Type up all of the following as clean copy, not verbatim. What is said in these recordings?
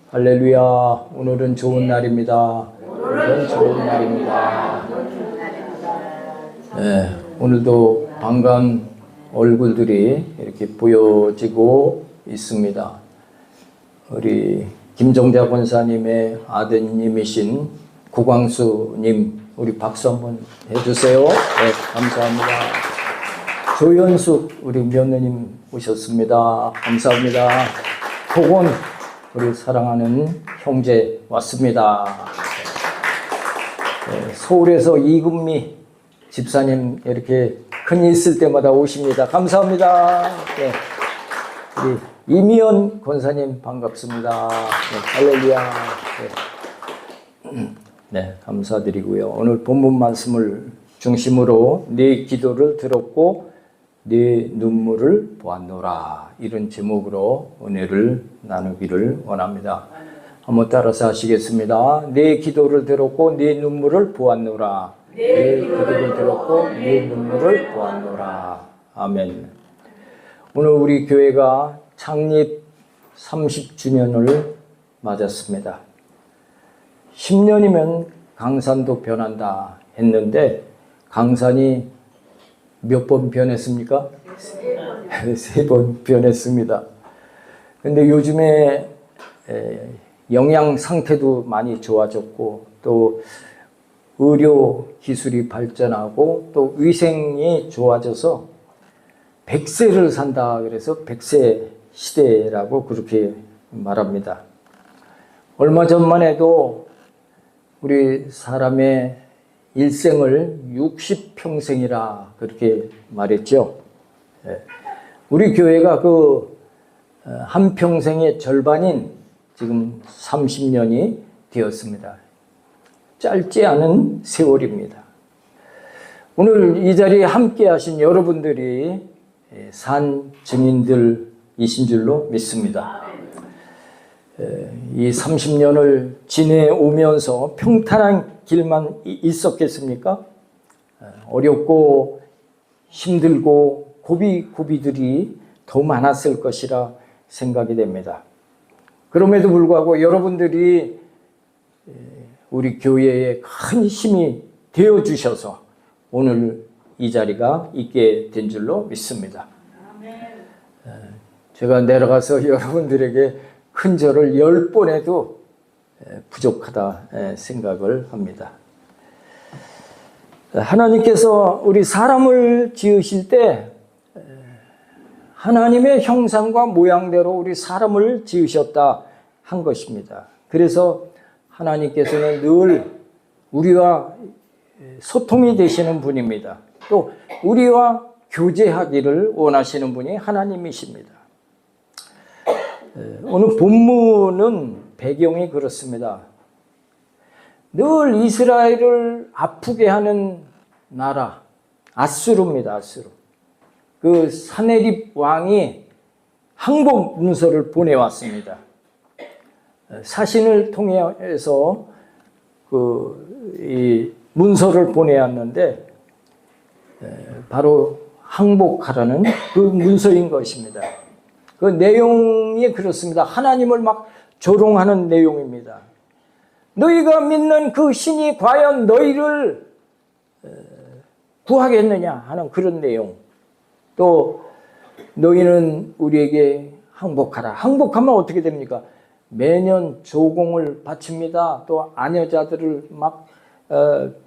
할렐루야. 오늘은 좋은 날입니다. 오늘은 좋은 날입니다. 네, 오늘도 반가운 얼굴들이 이렇게 보여지고 있습니다. 우리 김정자 권사님의 아드님이신 구광수님, 우리 박수 한번 해주세요. 네, 감사합니다. 조연숙 우리 며느님 오셨습니다. 감사합니다. 복원 우리 사랑하는 형제 왔습니다. 네, 서울에서 이금미 집사님 이렇게 큰일 있을 때마다 오십니다. 감사합니다. 네, 우리 이미연 권사님 반갑습니다. 네, 할렐루야. 네. 네, 감사드리고요. 오늘 본문 말씀을 중심으로 네 기도를 들었고 네 눈물을 보았노라, 이런 제목으로 은혜를 나누기를 원합니다. 한번 따라서 하시겠습니다. 네 기도를 들었고 네 눈물을 보았노라. 네 기도를 들었고 네 눈물을 보았노라. 아멘. 오늘 우리 교회가 창립 30주년을 맞았습니다. 10년이면 강산도 변한다 했는데 강산이 몇 번 변했습니까? 3번 변했습니다. 근데 요즘에 영양 상태도 많이 좋아졌고 또 의료 기술이 발전하고 또 위생이 좋아져서 100세를 산다 그래서 100세 시대라고 그렇게 말합니다. 얼마 전만 해도 우리 사람의 일생을 60평생이라 그렇게 말했죠. 우리 교회가 그 한평생의 절반인 지금 30년이 되었습니다. 짧지 않은 세월입니다. 오늘 이 자리에 함께 하신 여러분들이 산 증인들이신 줄로 믿습니다. 이 30년을 지내오면서 평탄한 길만 있었겠습니까? 어렵고 힘들고 고비들이 더 많았을 것이라 생각이 됩니다. 그럼에도 불구하고 여러분들이 우리 교회에 큰 힘이 되어 주셔서 오늘 이 자리가 있게 된 줄로 믿습니다. 제가 내려가서 여러분들에게 큰 절을 10번 해도 부족하다 생각을 합니다. 하나님께서 우리 사람을 지으실 때 하나님의 형상과 모양대로 우리 사람을 지으셨다 한 것입니다. 그래서 하나님께서는 늘 우리와 소통이 되시는 분입니다. 또 우리와 교제하기를 원하시는 분이 하나님이십니다. 오늘 본문은 배경이 그렇습니다. 늘 이스라엘을 아프게 하는 나라 아수르입니다. 아수르. 그 사네립 왕이 항복 문서를 보내왔습니다. 사신을 통해서 이 문서를 보내왔는데 바로 항복하라는 그 문서인 것입니다. 그 내용이 그렇습니다. 하나님을 막 조롱하는 내용입니다. 너희가 믿는 그 신이 과연 너희를 구하겠느냐 하는 그런 내용. 또 너희는 우리에게 항복하라. 항복하면 어떻게 됩니까? 매년 조공을 바칩니다. 또 아녀자들을 막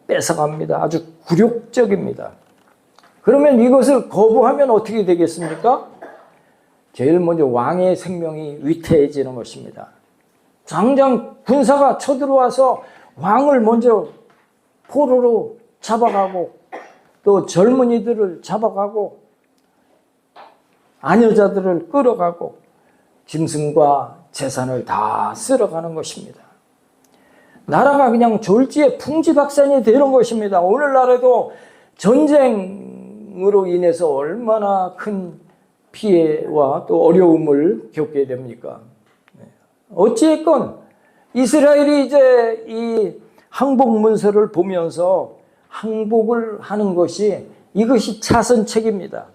뺏어갑니다. 아주 굴욕적입니다. 그러면 이것을 거부하면 어떻게 되겠습니까? 제일 먼저 왕의 생명이 위태해지는 것입니다. 당장 군사가 쳐들어와서 왕을 먼저 포로로 잡아가고 또 젊은이들을 잡아가고 아녀자들을 끌어가고 짐승과 재산을 다 쓸어가는 것입니다. 나라가 그냥 졸지에 풍지박산이 되는 것입니다. 오늘날에도 전쟁으로 인해서 얼마나 큰 피해와 또 어려움을 겪게 됩니까? 어찌했건 이스라엘이 이제 이 항복 문서를 보면서 항복을 하는 것이 이것이 차선책입니다.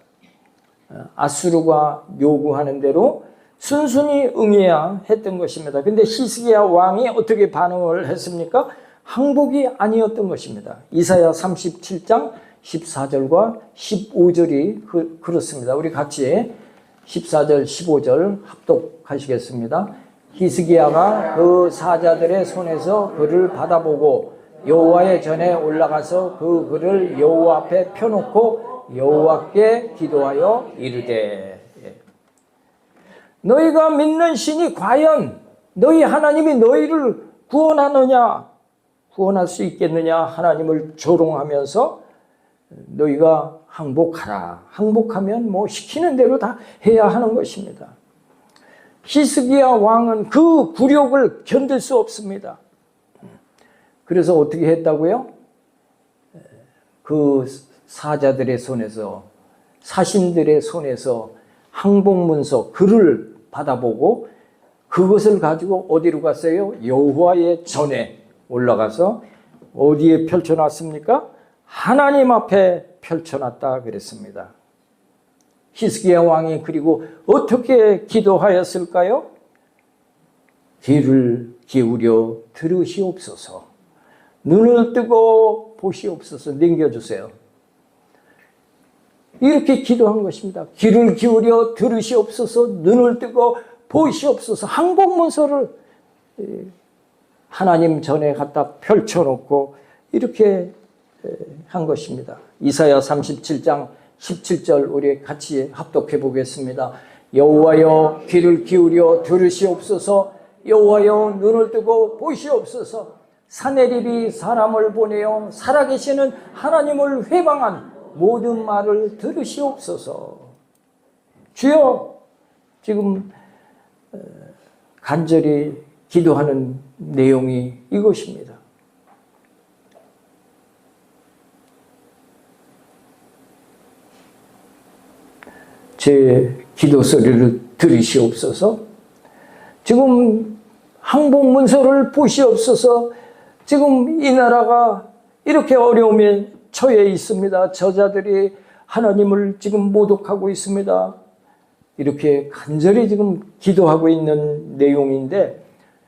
아수르가 요구하는 대로 순순히 응해야 했던 것입니다. 근데 히스기야 왕이 어떻게 반응을 했습니까? 항복이 아니었던 것입니다. 이사야 37장 14절과 15절이 그렇습니다. 우리 같이 14절 15절 합독하시겠습니다. 히스기야가 그 사자들의 손에서 글을 받아보고 여호와의 전에 올라가서 그 글을 여호와 앞에 펴놓고 여호와께 기도하여 이르되, 너희가 믿는 신이 과연 너희 하나님이 너희를 구원하느냐, 구원할 수 있겠느냐 하나님을 조롱하면서 너희가 항복하라. 항복하면 뭐 시키는 대로 다 해야 하는 것입니다. 히스기야 왕은 그 굴욕을 견딜 수 없습니다. 그래서 어떻게 했다고요? 그 사자들의 손에서, 사신들의 손에서 항복문서 글을 받아보고 그것을 가지고 어디로 갔어요? 여호와의 전에 올라가서 어디에 펼쳐놨습니까? 하나님 앞에 펼쳐놨다 그랬습니다. 히스기야 왕이 그리고 어떻게 기도하였을까요? 귀를 기울여 들으시옵소서, 눈을 뜨고 보시옵소서. 넘겨주세요. 이렇게 기도한 것입니다. 귀를 기울여 들으시옵소서, 눈을 뜨고 보시옵소서. 항복문서를 하나님 전에 갖다 펼쳐놓고 이렇게 한 것입니다. 이사야 37장 17절 우리 같이 합독해 보겠습니다. 여호와여 귀를 기울여 들으시옵소서, 여호와여 눈을 뜨고 보시옵소서. 사내립이 사람을 보내어 살아계시는 하나님을 회방한 모든 말을 들으시옵소서. 주여, 지금 간절히 기도하는 내용이 이것입니다. 제 기도 소리를 들으시옵소서. 지금 항복문서를 보시옵소서. 지금 이 나라가 이렇게 어려움에 처해 있습니다. 저자들이 하나님을 지금 모독하고 있습니다. 이렇게 간절히 지금 기도하고 있는 내용인데,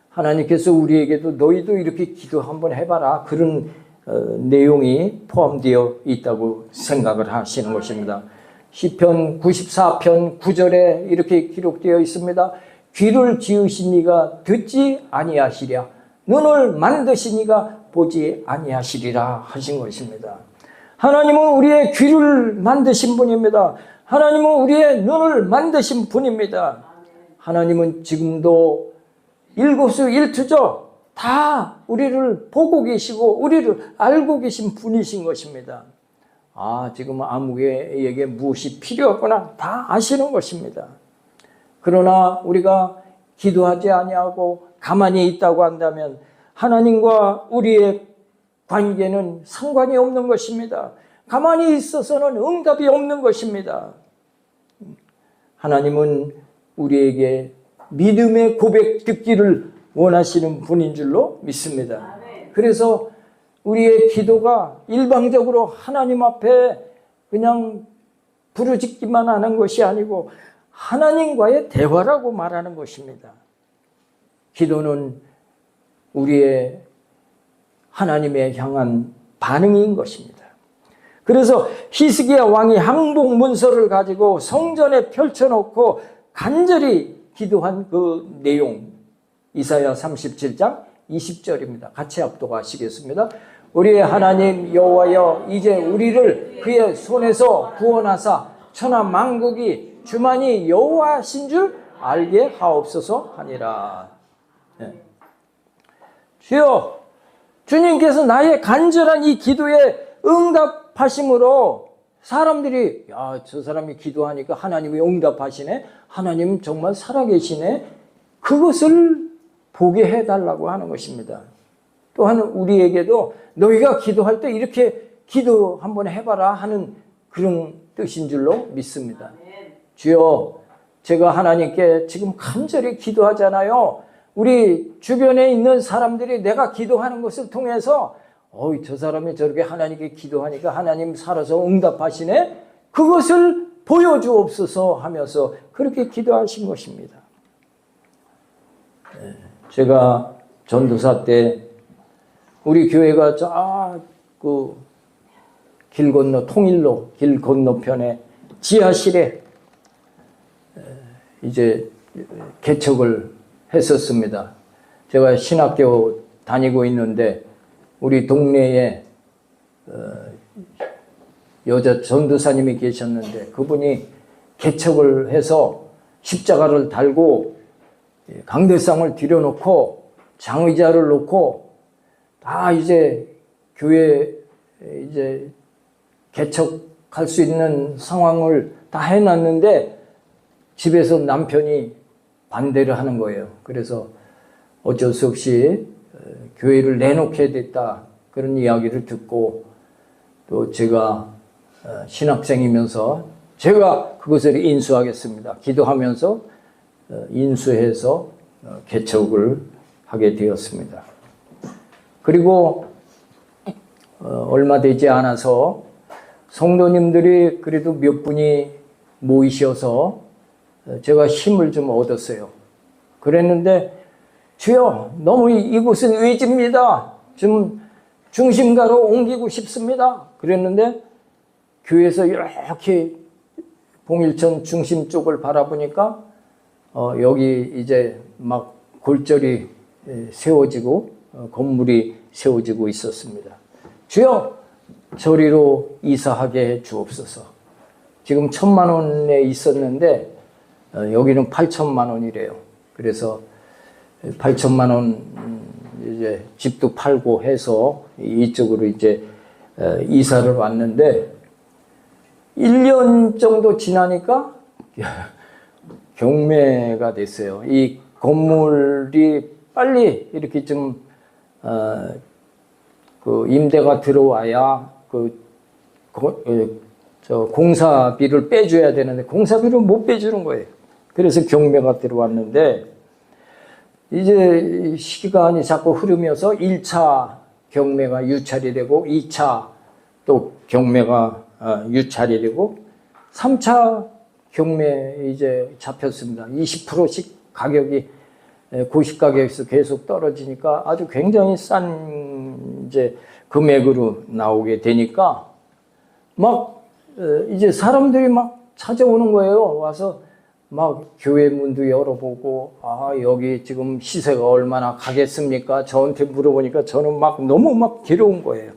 하나님께서 우리에게도 너희도 이렇게 기도 한번 해봐라, 그런 내용이 포함되어 있다고 생각을 하시는 것입니다. 시편 94편 9절에 이렇게 기록되어 있습니다. 귀를 지으신 이가 듣지 아니하시랴, 눈을 만드신 이가 보지 아니하시리라 하신 것입니다. 하나님은 우리의 귀를 만드신 분입니다. 하나님은 우리의 눈을 만드신 분입니다. 하나님은 지금도 일거수일투족 다 우리를 보고 계시고 우리를 알고 계신 분이신 것입니다. 지금 아무에게 무엇이 필요하거나 다 아시는 것입니다. 그러나 우리가 기도하지 아니하고 가만히 있다고 한다면 하나님과 우리의 관계는 상관이 없는 것입니다. 가만히 있어서는 응답이 없는 것입니다. 하나님은 우리에게 믿음의 고백 듣기를 원하시는 분인 줄로 믿습니다. 그래서 우리의 기도가 일방적으로 하나님 앞에 그냥 부르짖기만 하는 것이 아니고 하나님과의 대화라고 말하는 것입니다. 기도는 우리의 하나님에 향한 반응인 것입니다. 그래서 히스기야 왕이 항복 문서를 가지고 성전에 펼쳐놓고 간절히 기도한 그 내용, 이사야 37장 20절입니다. 같이 합독하시겠습니다. 우리의 하나님 여호와여, 이제 우리를 그의 손에서 구원하사 천하 만국이 주만이 여호와신 줄 알게 하옵소서 하니라. 주여, 주님께서 나의 간절한 이 기도에 응답하심으로 사람들이 저 사람이 기도하니까 하나님이 응답하시네, 하나님 정말 살아계시네, 그것을 보게 해달라고 하는 것입니다. 또한 우리에게도 너희가 기도할 때 이렇게 기도 한번 해봐라 하는 그런 뜻인 줄로 믿습니다. 주여, 제가 하나님께 지금 간절히 기도하잖아요. 우리 주변에 있는 사람들이 내가 기도하는 것을 통해서 저 사람이 저렇게 하나님께 기도하니까 하나님 살아서 응답하시네, 그것을 보여주옵소서 하면서 그렇게 기도하신 것입니다. 제가 전도사 때 우리 교회가 그 길 건너 통일로 길 건너편에 지하실에 이제 개척을 했었습니다. 제가 신학교 다니고 있는데 우리 동네에 여자 전도사님이 계셨는데 그분이 개척을 해서 십자가를 달고 강대상을 들여놓고 장의자를 놓고 다 이제 교회 이제 개척할 수 있는 상황을 다 해놨는데 집에서 남편이 반대를 하는 거예요. 그래서 어쩔 수 없이 교회를 내놓게 됐다. 그런 이야기를 듣고 또 제가 신학생이면서 제가 그것을 인수하겠습니다. 기도하면서 인수해서 개척을 하게 되었습니다. 그리고 얼마 되지 않아서 성도님들이 그래도 몇 분이 모이셔서 제가 힘을 좀 얻었어요. 그랬는데 주여 너무 이곳은 외지입니다. 좀 중심가로 옮기고 싶습니다. 그랬는데 교회에서 이렇게 봉일천 중심 쪽을 바라보니까 여기 이제 막 골절이 세워지고 건물이 세워지고 있었습니다. 주여 저리로 이사하게 해 주옵소서. 지금 1,000만 원에 있었는데 여기는 8천만 원이래요. 그래서 8천만 원 이제 집도 팔고 해서 이쪽으로 이제 이사를 왔는데 1년 정도 지나니까 경매가 됐어요. 이 건물이 빨리 이렇게 좀 그 임대가 들어와야 저 공사비를 빼줘야 되는데 공사비를 못 빼주는 거예요. 그래서 경매가 들어왔는데 이제 시간이 자꾸 흐르면서 1차 경매가 유찰이 되고 2차 또 경매가 유찰이 되고 3차 경매 이제 잡혔습니다. 20%씩 가격이 고시 가격에서 계속 떨어지니까 아주 굉장히 싼 이제 금액으로 나오게 되니까 막 이제 사람들이 막 찾아오는 거예요. 와서 막 교회 문도 열어보고 여기 지금 시세가 얼마나 가겠습니까? 저한테 물어보니까 저는 막 너무 막 괴로운 거예요.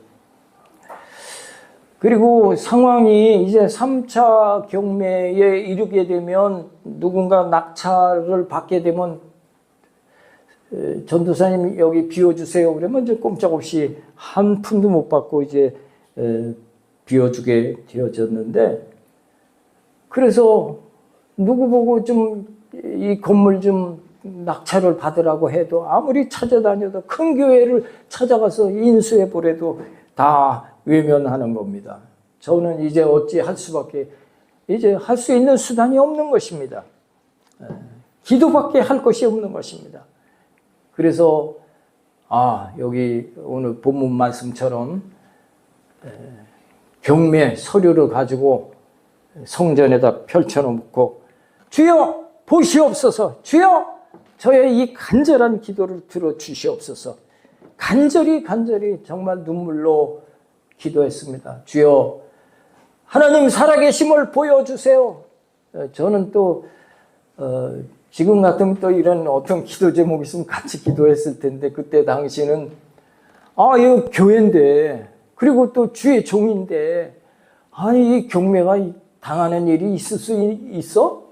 그리고 상황이 이제 3차 경매에 이르게 되면 누군가 낙찰을 받게 되면 전도사님 여기 비워주세요. 그러면 이제 꼼짝없이 한 푼도 못 받고 이제 비워주게 되어졌는데 그래서 누구 보고 좀 이 건물 좀 낙찰을 받으라고 해도 아무리 찾아다녀도 큰 교회를 찾아가서 인수해 보래도 다 외면하는 겁니다. 저는 이제 어찌 할 수밖에 이제 할 수 있는 수단이 없는 것입니다. 기도밖에 할 것이 없는 것입니다. 그래서 여기 오늘 본문 말씀처럼 경매 서류를 가지고 성전에다 펼쳐놓고 주여 보시옵소서, 주여 저의 이 간절한 기도를 들어주시옵소서. 간절히 정말 눈물로 기도했습니다. 주여 하나님 살아계심을 보여주세요. 저는 또 지금 같으면 또 이런 어떤 기도 제목이 있으면 같이 기도했을 텐데 그때 당시는 이거 교회인데 그리고 또 주의 종인데 이 경매가 당하는 일이 있을 수 있어?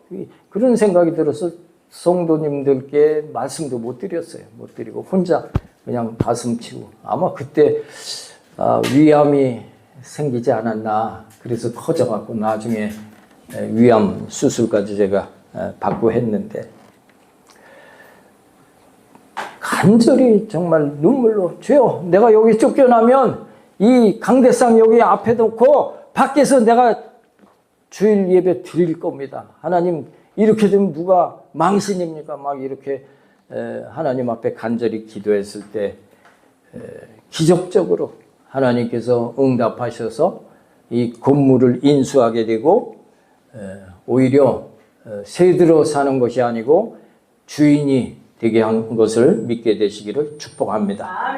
그런 생각이 들어서 성도님들께 말씀도 못 드렸어요. 못 드리고 혼자 그냥 가슴 치고 아마 그때 위암이 생기지 않았나. 그래서 커져갖고 나중에 위암 수술까지 제가 받고 했는데 간절히 정말 눈물로 주여 내가 여기 쫓겨나면 이 강대상 여기 앞에 놓고 밖에서 내가 주일 예배 드릴 겁니다. 하나님 이렇게 되면 누가 망신입니까? 막 이렇게 하나님 앞에 간절히 기도했을 때 기적적으로 하나님께서 응답하셔서 이 건물을 인수하게 되고 오히려 새 들어 사는 것이 아니고 주인이 되게 한 것을 믿게 되시기를 축복합니다.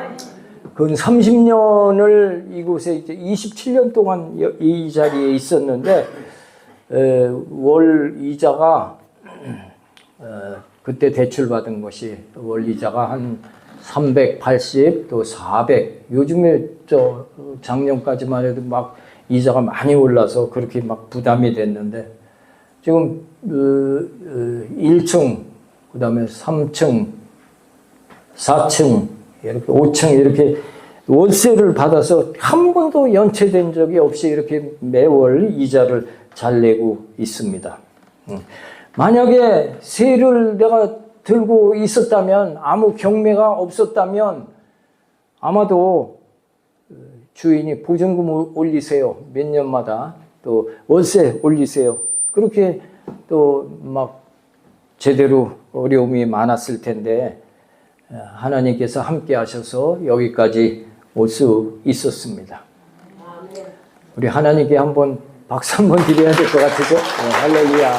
근 30년을 이곳에 이제 27년 동안 이 자리에 있었는데 월 이자가 그때 대출받은 것이 월 이자가 한 380, 또 400. 요즘에 작년까지만 해도 막 이자가 많이 올라서 그렇게 막 부담이 됐는데 지금 1층, 그다음에 3층, 4층, 이렇게 5층 이렇게 월세를 받아서 한 번도 연체된 적이 없이 이렇게 매월 이자를 잘 내고 있습니다. 만약에 세를 내가 들고 있었다면, 아무 경매가 없었다면 아마도 주인이 보증금 올리세요. 몇 년마다 또 월세 올리세요. 그렇게 또 막 제대로 어려움이 많았을 텐데 하나님께서 함께 하셔서 여기까지 올 수 있었습니다. 우리 하나님께 한번 박수 한번 드려야 될 것 같으죠? 할렐루야.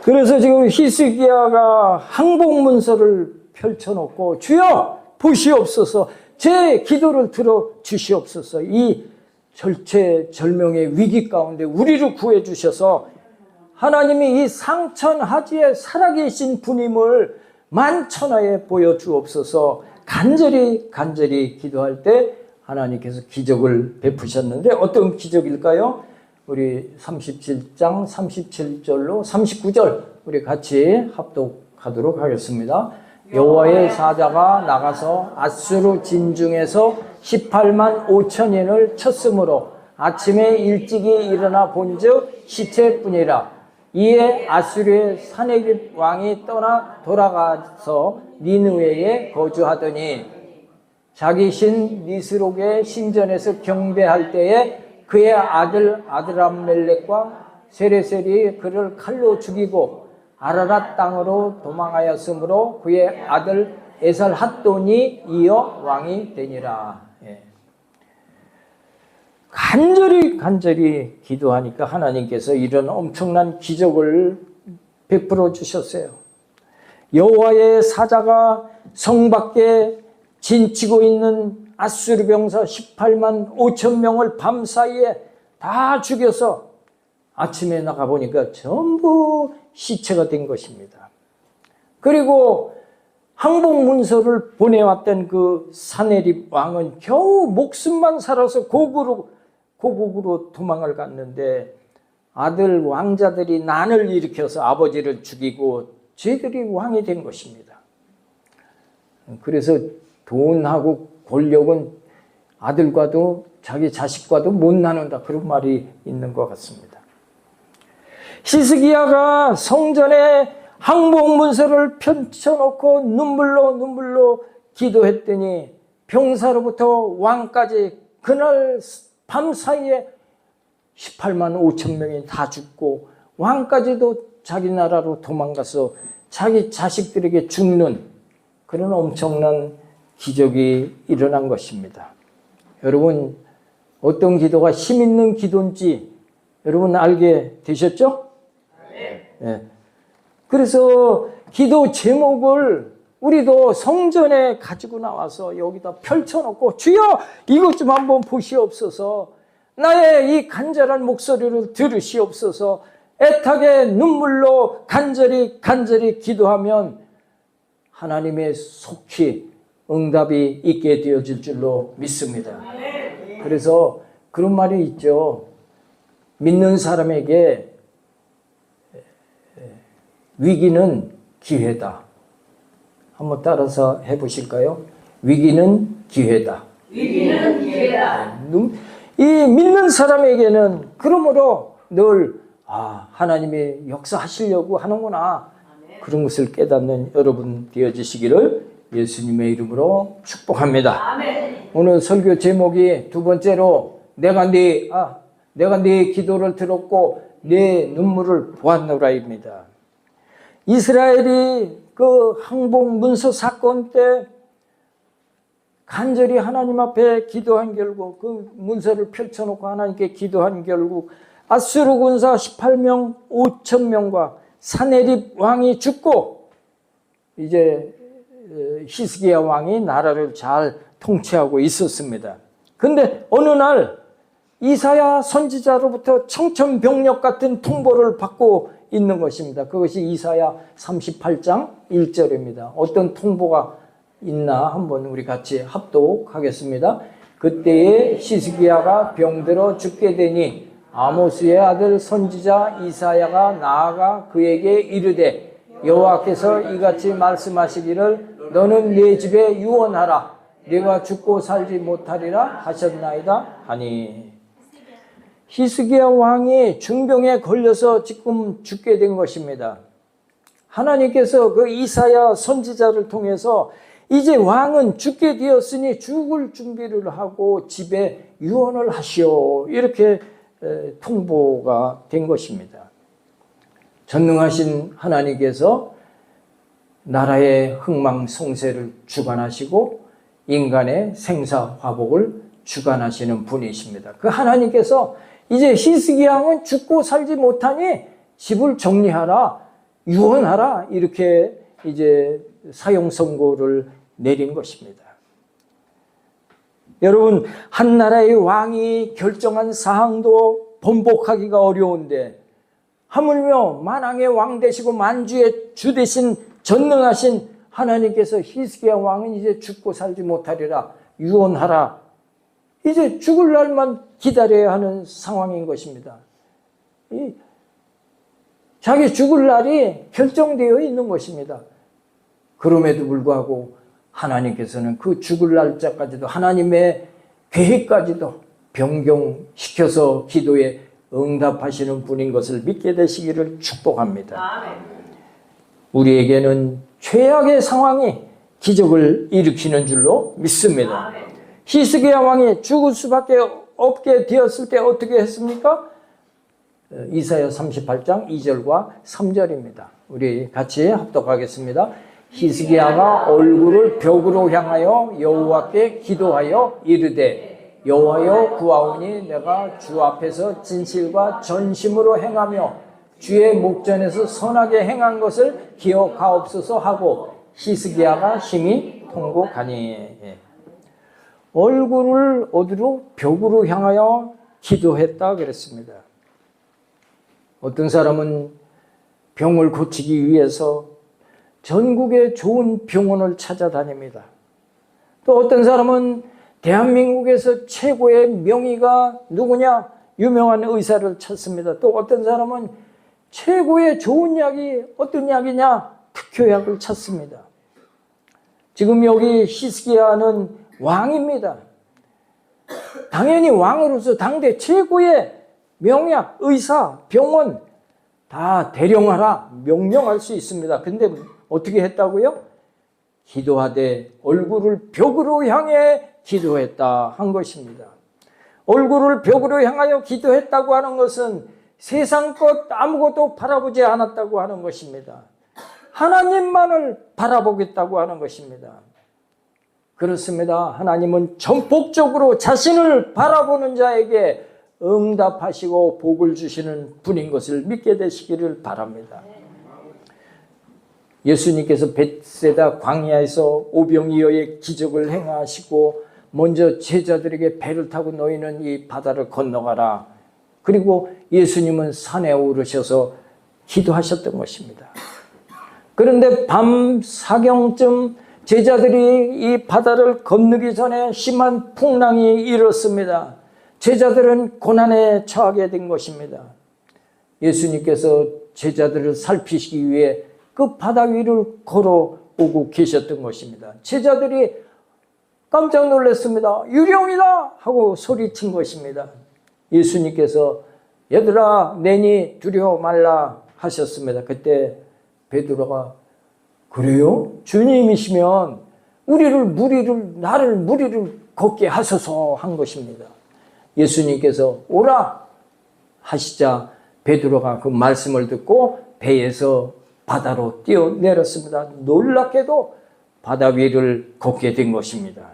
그래서 지금 히스기야가 항복문서를 펼쳐놓고 주여 보시옵소서, 제 기도를 들어 주시옵소서, 이 절체절명의 위기 가운데 우리를 구해 주셔서 하나님이 이 상천하지에 살아계신 분임을 만천하에 보여주옵소서 간절히 기도할 때 하나님께서 기적을 베푸셨는데 어떤 기적일까요? 우리 37장 37절로 39절 우리 같이 합독하도록 하겠습니다. 여호와의 사자가 나가서 아수르 진중에서 18만 5천인을 쳤으므로 아침에 일찍이 일어나 본즉 시체뿐이라. 이에 아수르의 사네립 왕이 떠나 돌아가서 니느웨에 거주하더니 자기 신 니스록의 신전에서 경배할 때에 그의 아들 아드람멜렉과 세레셀이 그를 칼로 죽이고 아라랏 땅으로 도망하였으므로 그의 아들 에살핫돈이 이어 왕이 되니라. 간절히 기도하니까 하나님께서 이런 엄청난 기적을 베풀어 주셨어요. 여호와의 사자가 성 밖에 진치고 있는 아수르 병사 18만 5천 명을 밤사이에 다 죽여서 아침에 나가보니까 전부 시체가 된 것입니다. 그리고 항복문서를 보내왔던 그 사네립 왕은 겨우 목숨만 살아서 고국으로 도망을 갔는데 아들 왕자들이 난을 일으켜서 아버지를 죽이고 쟤들이 왕이 된 것입니다. 그래서 돈하고 권력은 아들과도 자기 자식과도 못 나눈다, 그런 말이 있는 것 같습니다. 히스기야가 성전에 항복문서를 펼쳐놓고 눈물로 기도했더니 병사로부터 왕까지 그날 밤사이에 18만 5천 명이 다 죽고 왕까지도 자기 나라로 도망가서 자기 자식들에게 죽는 그런 엄청난 기적이 일어난 것입니다. 여러분, 어떤 기도가 힘 있는 기도인지 여러분 알게 되셨죠? 네. 그래서 기도 제목을 우리도 성전에 가지고 나와서 여기다 펼쳐놓고 주여 이것 좀 한번 보시옵소서, 나의 이 간절한 목소리를 들으시옵소서, 애타게 눈물로 간절히 기도하면 하나님의 속히 응답이 있게 되어질 줄로 믿습니다. 그래서 그런 말이 있죠. 믿는 사람에게 위기는 기회다. 한번 따라서 해보실까요? 위기는 기회다. 위기는 기회다. 이 믿는 사람에게는 그러므로 늘 하나님이 역사하시려고 하는구나, 그런 것을 깨닫는 여러분 되어주시기를 예수님의 이름으로 축복합니다. 아멘. 오늘 설교 제목이 두 번째로 내가 네 기도를 들었고 네 눈물을 보았노라입니다. 이스라엘이 그 항복문서 사건 때 간절히 하나님 앞에 기도한 결국, 그 문서를 펼쳐놓고 하나님께 기도한 결국 아수르 군사 18명 5천 명과 사네립 왕이 죽고 이제 히스기야 왕이 나라를 잘 통치하고 있었습니다. 근데 어느 날 이사야 선지자로부터 청천벽력 같은 통보를 받고 있는 것입니다. 그것이 이사야 38장 1절입니다. 어떤 통보가 있나 한번 우리 같이 합독하겠습니다. 그때에 히스기야가 병들어 죽게 되니 아모스의 아들 선지자 이사야가 나아가 그에게 이르되 여호와께서 이같이 말씀하시기를 너는 내 집에 유언하라 내가 죽고 살지 못하리라 하셨나이다 하니 히스기야 왕이 중병에 걸려서 지금 죽게 된 것입니다. 하나님께서 그 이사야 선지자를 통해서 이제 왕은 죽게 되었으니 죽을 준비를 하고 집에 유언을 하시오 이렇게 통보가 된 것입니다. 전능하신 하나님께서 나라의 흥망성쇠를 주관하시고 인간의 생사화복을 주관하시는 분이십니다. 그 하나님께서 이제 히스기야 왕은 죽고 살지 못하니 집을 정리하라, 유언하라 이렇게 이제 사형 선고를 내린 것입니다. 여러분, 한 나라의 왕이 결정한 사항도 번복하기가 어려운데 하물며 만왕의 왕 되시고 만주의 주 되신 전능하신 하나님께서 히스기야 왕은 이제 죽고 살지 못하리라 유언하라 이제 죽을 날만 기다려야 하는 상황인 것입니다. 자기 죽을 날이 결정되어 있는 것입니다. 그럼에도 불구하고 하나님께서는 그 죽을 날짜까지도 하나님의 계획까지도 변경시켜서 기도에 응답하시는 분인 것을 믿게 되시기를 축복합니다. 우리에게는 최악의 상황이 기적을 일으키는 줄로 믿습니다. 히스기야 왕이 죽을 수밖에 없게 되었을 때 어떻게 했습니까? 이사야 38장 2절과 3절입니다. 우리 같이 합독하겠습니다. 히스기야가 얼굴을 벽으로 향하여 여호와께 기도하여 이르되 여호와여 구하오니 내가 주 앞에서 진실과 전심으로 행하며 주의 목전에서 선하게 행한 것을 기억하옵소서 하고 히스기야가 심히 통곡하니 얼굴을 어디로 벽으로 향하여 기도했다 그랬습니다. 어떤 사람은 병을 고치기 위해서 전국의 좋은 병원을 찾아다닙니다. 또 어떤 사람은 대한민국에서 최고의 명의가 누구냐? 유명한 의사를 찾습니다. 또 어떤 사람은 최고의 좋은 약이 어떤 약이냐? 특효약을 찾습니다. 지금 여기 히스기야는 왕입니다. 당연히 왕으로서 당대 최고의 명약, 의사, 병원 다 대령하라 명령할 수 있습니다. 근데 어떻게 했다고요? 기도하되 얼굴을 벽으로 향해 기도했다 한 것입니다. 얼굴을 벽으로 향하여 기도했다고 하는 것은 세상 것 아무것도 바라보지 않았다고 하는 것입니다. 하나님만을 바라보겠다고 하는 것입니다. 그렇습니다. 하나님은 전폭적으로 자신을 바라보는 자에게 응답하시고 복을 주시는 분인 것을 믿게 되시기를 바랍니다. 예수님께서 벳세다 광야에서 오병이어의 기적을 행하시고 먼저 제자들에게 배를 타고 너희는 이 바다를 건너가라. 그리고 예수님은 산에 오르셔서 기도하셨던 것입니다. 그런데 밤 사경쯤 제자들이 이 바다를 건너기 전에 심한 풍랑이 일었습니다. 제자들은 고난에 처하게 된 것입니다. 예수님께서 제자들을 살피시기 위해 그 바다 위를 걸어오고 계셨던 것입니다. 제자들이 깜짝 놀랐습니다. 유령이다 하고 소리친 것입니다. 예수님께서 얘들아 내니 두려워 말라 하셨습니다. 그때 베드로가 그래요? 주님이시면 나를 무리를 걷게 하소서 한 것입니다. 예수님께서 오라 하시자 베드로가 그 말씀을 듣고 배에서 바다로 뛰어내렸습니다. 놀랍게도 바다 위를 걷게 된 것입니다.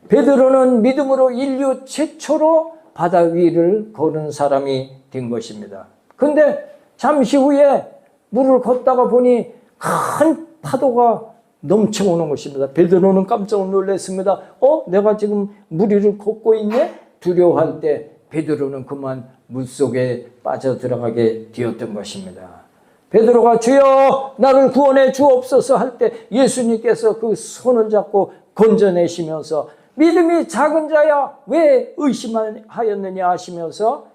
베드로는 믿음으로 인류 최초로 바다 위를 거는 사람이 된 것입니다. 그런데 잠시 후에 물을 걷다가 보니 큰 파도가 넘쳐오는 것입니다. 베드로는 깜짝 놀랐습니다. 내가 지금 물 위를 걷고 있네? 두려워할 때 베드로는 그만 물속에 빠져들어가게 되었던 것입니다. 베드로가 주여 나를 구원해 주옵소서 할 때 예수님께서 그 손을 잡고 건져내시면서 믿음이 작은 자야 왜 의심하였느냐 하시면서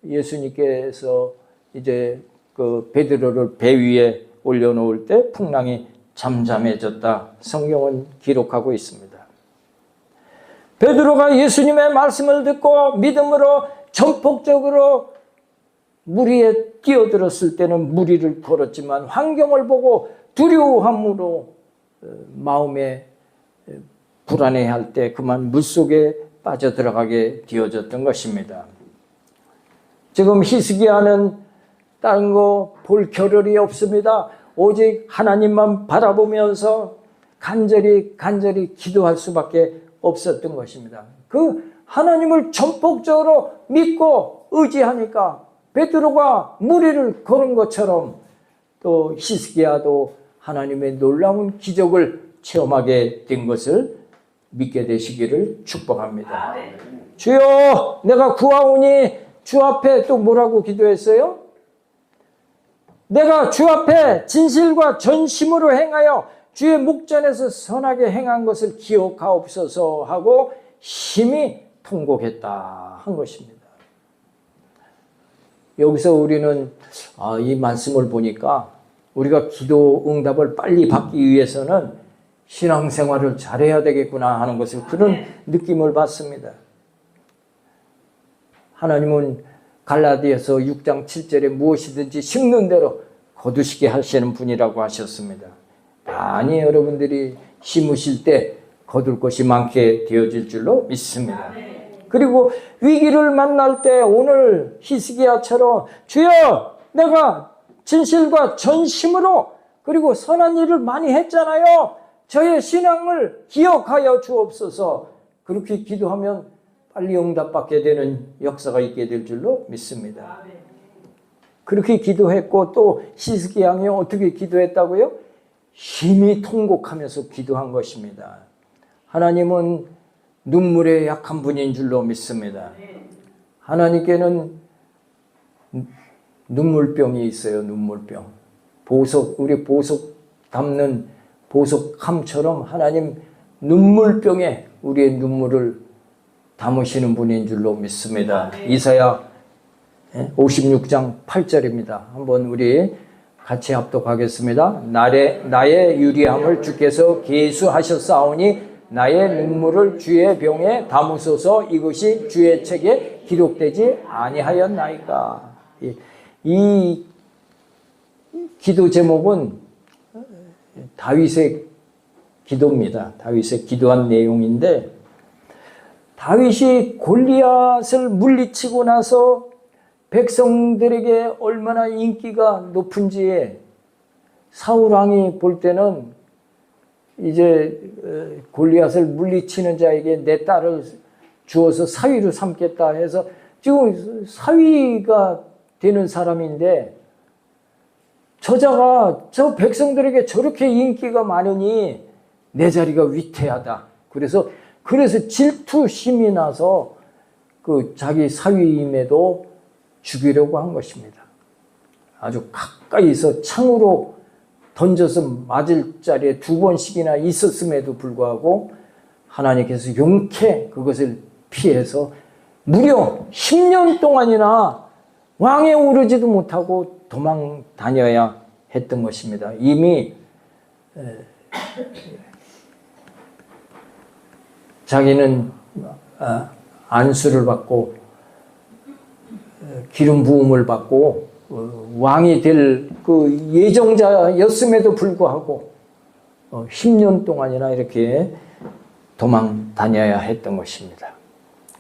예수님께서 이제 그 베드로를 배 위에 올려놓을 때 풍랑이 잠잠해졌다. 성경은 기록하고 있습니다. 베드로가 예수님의 말씀을 듣고 믿음으로 전폭적으로 물 위에 뛰어들었을 때는 물 위를 걸었지만 환경을 보고 두려움으로 마음에 불안해할 때 그만 물속에 빠져들어가게 되어졌던 것입니다. 지금 히스기야는 다른 거 볼 겨를이 없습니다. 오직 하나님만 바라보면서 간절히 기도할 수밖에 없었던 것입니다. 그 하나님을 전폭적으로 믿고 의지하니까 베드로가 물 위를 걸은 것처럼 또 히스기야도 하나님의 놀라운 기적을 체험하게 된 것을 믿게 되시기를 축복합니다. 주여 내가 구하오니 주 앞에 또 뭐라고 기도했어요? 내가 주 앞에 진실과 전심으로 행하여 주의 목전에서 선하게 행한 것을 기억하옵소서 하고 심히 통곡했다 한 것입니다. 여기서 우리는 이 말씀을 보니까 우리가 기도 응답을 빨리 받기 위해서는 신앙생활을 잘해야 되겠구나 하는 것을 그런 느낌을 받습니다. 하나님은 갈라디아서 6장 7절에 무엇이든지 심는 대로 거두시게 하시는 분이라고 하셨습니다. 많이 여러분들이 심으실 때 거둘 것이 많게 되어질 줄로 믿습니다. 그리고 위기를 만날 때 오늘 히스기야처럼 주여 내가 진실과 전심으로 그리고 선한 일을 많이 했잖아요. 저의 신앙을 기억하여 주옵소서. 그렇게 기도하면 빨리 응답받게 되는 역사가 있게 될 줄로 믿습니다. 그렇게 기도했고 또 히스기야 왕이 어떻게 기도했다고요? 힘이 통곡하면서 기도한 것입니다. 하나님은 눈물에 약한 분인 줄로 믿습니다. 하나님께는 눈물병이 있어요. 눈물병. 우리 보석 담는 보석함처럼 하나님 눈물병에 우리의 눈물을 담으시는 분인 줄로 믿습니다. 이사야 56장 8절입니다. 한번 우리 같이 합독하겠습니다. 나의 유리함을 주께서 계수하셨사오니 나의 눈물을 주의 병에 담으소서. 이것이 주의 책에 기록되지 아니하였나이까. 이 기도 제목은 다윗의 기도입니다. 다윗의 기도한 내용인데 다윗이 골리앗을 물리치고 나서 백성들에게 얼마나 인기가 높은지에 사울 왕이 볼 때는 이제 골리앗을 물리치는 자에게 내 딸을 주어서 사위로 삼겠다 해서 지금 사위가 되는 사람인데 저자가 저 백성들에게 저렇게 인기가 많으니 내 자리가 위태하다. 그래서 질투심이 나서 그 자기 사위임에도 죽이려고 한 것입니다. 아주 가까이서 창으로 던져서 맞을 자리에 2번씩이나 있었음에도 불구하고 하나님께서 용케 그것을 피해서 무려 10년 동안이나 왕에 오르지도 못하고 도망 다녀야 했던 것입니다. 이미 자기는 안수를 받고 기름 부음을 받고 왕이 될 그 예정자였음에도 불구하고 10년 동안이나 이렇게 도망 다녀야 했던 것입니다.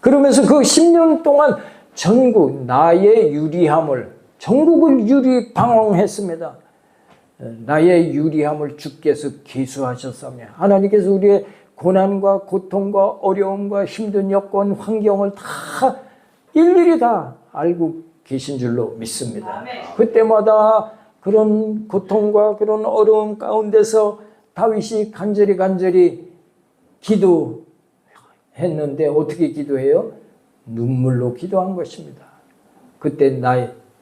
그러면서 그 10년 동안 전국 나의 유리함을 전국을 유리 방황했습니다. 나의 유리함을 주께서 계수하셨사오니 하나님께서 우리의 고난과 고통과 어려움과 힘든 여건 환경을 다 일일이 다 알고 계신 줄로 믿습니다. 그때마다 그런 고통과 그런 어려움 가운데서 다윗이 간절히 기도했는데 어떻게 기도해요? 눈물로 기도한 것입니다. 그때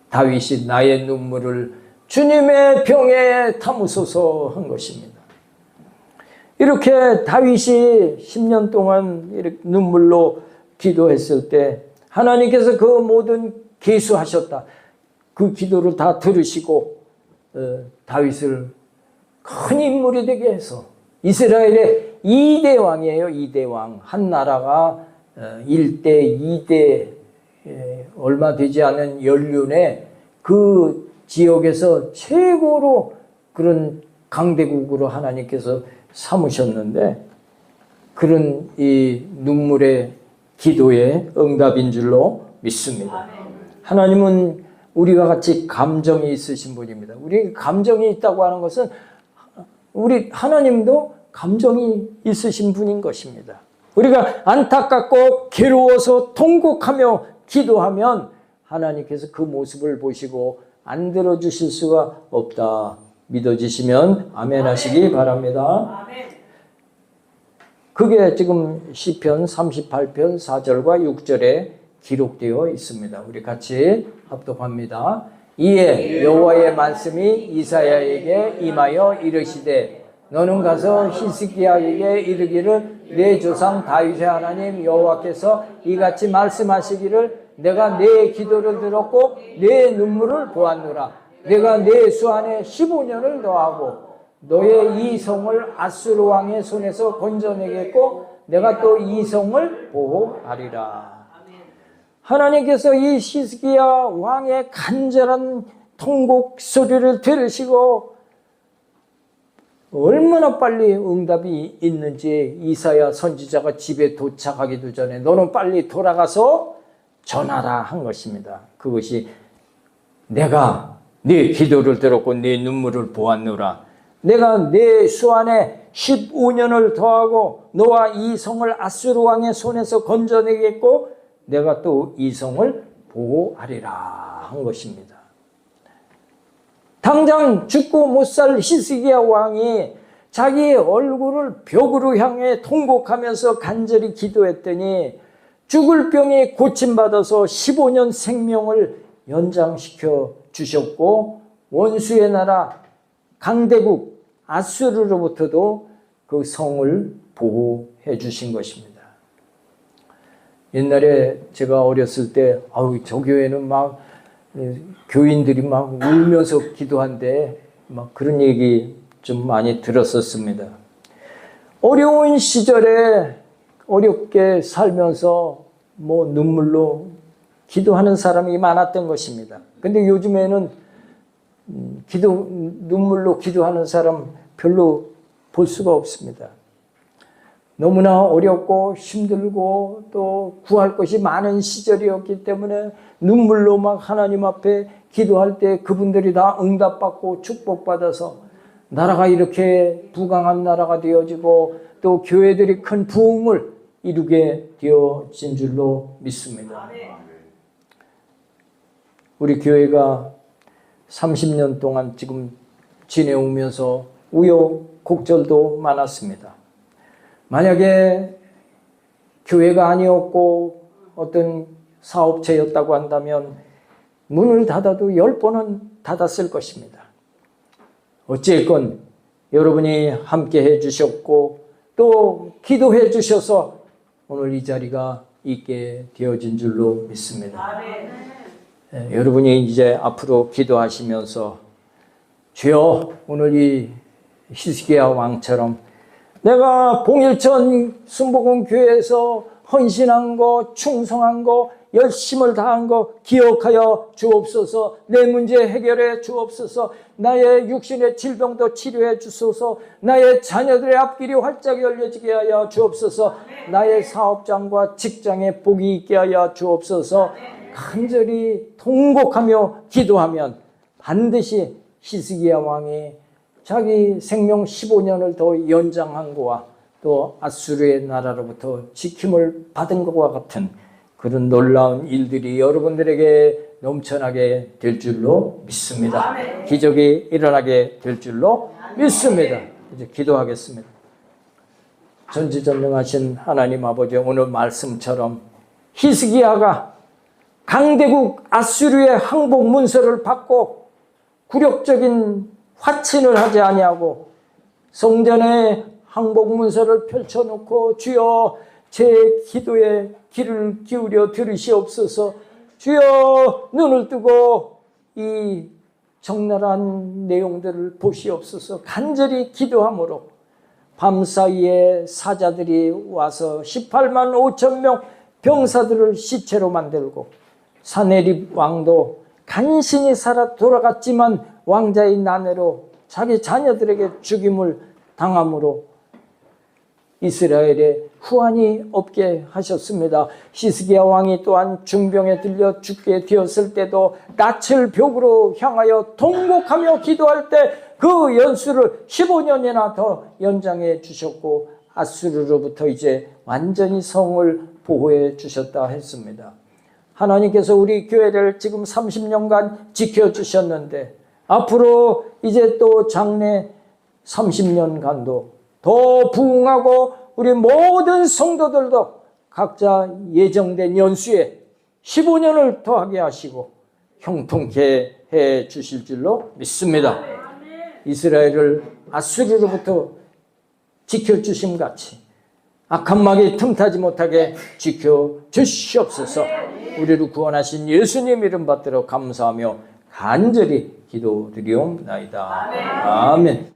다윗이 나의 눈물을 주님의 병에 담으소서 한 것입니다. 이렇게 다윗이 10년 동안 이렇게 눈물로 기도했을 때 하나님께서 그 모든 계수하셨다. 그 기도를 다 들으시고 다윗을 큰 인물이 되게 해서 이스라엘의 2대 왕이에요. 2대 왕. 한 나라가 1대, 2대 얼마 되지 않은 연륜에 그 지역에서 최고로 그런 강대국으로 하나님께서 삼으셨는데 그런 이 눈물의 기도의 응답인 줄로 믿습니다. 하나님은 우리와 같이 감정이 있으신 분입니다. 우리 감정이 있다고 하는 것은 우리 하나님도 감정이 있으신 분인 것입니다. 우리가 안타깝고 괴로워서 통곡하며 기도하면 하나님께서 그 모습을 보시고 안 들어주실 수가 없다. 믿어지시면 아멘 하시기 바랍니다. 그게 지금 시편 38편 4절과 6절에 기록되어 있습니다. 우리 같이 합독합니다. 이에 여호와의 말씀이 이사야에게 임하여 이르시되 너는 가서 히스기야에게 이르기를 내 조상 다윗의 하나님 여호와께서 이같이 말씀하시기를 내가 내 기도를 들었고 내 눈물을 보았노라. 내가 내 수 안에 15년을 더하고 너의 이 성을 아수르 왕의 손에서 건져내겠고 내가 또 이 성을 보호하리라. 하나님께서 이 히스기야 왕의 간절한 통곡 소리를 들으시고 얼마나 빨리 응답이 있는지 이사야 선지자가 집에 도착하기도 전에 너는 빨리 돌아가서 전하라 한 것입니다. 그것이 내가 네 기도를 들었고 네 눈물을 보았노라. 내가 내 수 안에 15년을 더하고 너와 이 성을 아수르 왕의 손에서 건져내겠고 내가 또 이 성을 보호하리라 한 것입니다. 당장 죽고 못 살 히스기야 왕이 자기 얼굴을 벽으로 향해 통곡하면서 간절히 기도했더니 죽을 병이 고침받아서 15년 생명을 연장시켜 주셨고 원수의 나라 강대국 아수르로부터도 그 성을 보호해 주신 것입니다. 옛날에 제가 어렸을 때 저 교회는 막 교인들이 막 울면서 기도한대 막 그런 얘기 좀 많이 들었었습니다. 어려운 시절에 어렵게 살면서 뭐 눈물로 기도하는 사람이 많았던 것입니다. 근데 요즘에는 눈물로 기도하는 사람 별로 볼 수가 없습니다. 너무나 어렵고 힘들고 또 구할 것이 많은 시절이었기 때문에 눈물로 막 하나님 앞에 기도할 때 그분들이 다 응답받고 축복받아서 나라가 이렇게 부강한 나라가 되어지고 또 교회들이 큰 부흥을 이루게 되어진 줄로 믿습니다. 우리 교회가 30년 동안 지금 지내오면서 우여곡절도 많았습니다. 만약에 교회가 아니었고 어떤 사업체였다고 한다면 문을 닫아도 10번은 닫았을 것입니다. 어찌됐건 여러분이 함께 해주셨고 또 기도해 주셔서 오늘 이 자리가 있게 되어진 줄로 믿습니다. 여러분이 이제 앞으로 기도하시면서 주여 오늘 이 히스기야 왕처럼 내가 봉일천 순복음 교회에서 헌신한 거, 충성한 거, 열심을 다한 거 기억하여 주옵소서. 내 문제 해결해 주옵소서. 나의 육신의 질병도 치료해 주소서. 나의 자녀들의 앞길이 활짝 열려지게 하여 주옵소서. 나의 사업장과 직장에 복이 있게 하여 주옵소서. 간절히 통곡하며 기도하면 반드시 히스기야 왕이 자기 생명 15년을 더 연장한 것과 또 아수르의 나라로부터 지킴을 받은 것과 같은 그런 놀라운 일들이 여러분들에게 넘쳐나게 될 줄로 믿습니다. 기적이 일어나게 될 줄로 믿습니다. 이제 기도하겠습니다. 전지전능하신 하나님 아버지, 오늘 말씀처럼 히스기야가 강대국 아수르의 항복 문서를 받고 굴욕적인 화친을 하지 아니하고 성전에 항복 문서를 펼쳐놓고 주여 제 기도에 귀를 기울여 들으시옵소서, 주여 눈을 뜨고 이 적나라한 내용들을 보시옵소서 간절히 기도함으로 밤사이에 사자들이 와서 18만 5천 명 병사들을 시체로 만들고 사네립 왕도 간신히 살아 돌아갔지만 왕자의 난해로 자기 자녀들에게 죽임을 당함으로 이스라엘에 후환이 없게 하셨습니다. 히스기야 왕이 또한 중병에 들려 죽게 되었을 때도 낯을 벽으로 향하여 통곡하며 기도할 때 그 연수를 15년이나 더 연장해 주셨고 아수르로부터 이제 완전히 성을 보호해 주셨다 했습니다. 하나님께서 우리 교회를 지금 30년간 지켜주셨는데 앞으로 이제 또 장래 30년간도 더 부흥하고 우리 모든 성도들도 각자 예정된 연수에 15년을 더하게 하시고 형통케 해 주실 줄로 믿습니다. 이스라엘을 아수르로부터 지켜주심 같이 악한 마귀 틈타지 못하게 지켜주시옵소서. 우리를 구원하신 예수님 이름 받들어 감사하며 간절히 기도드리옵나이다. 아멘.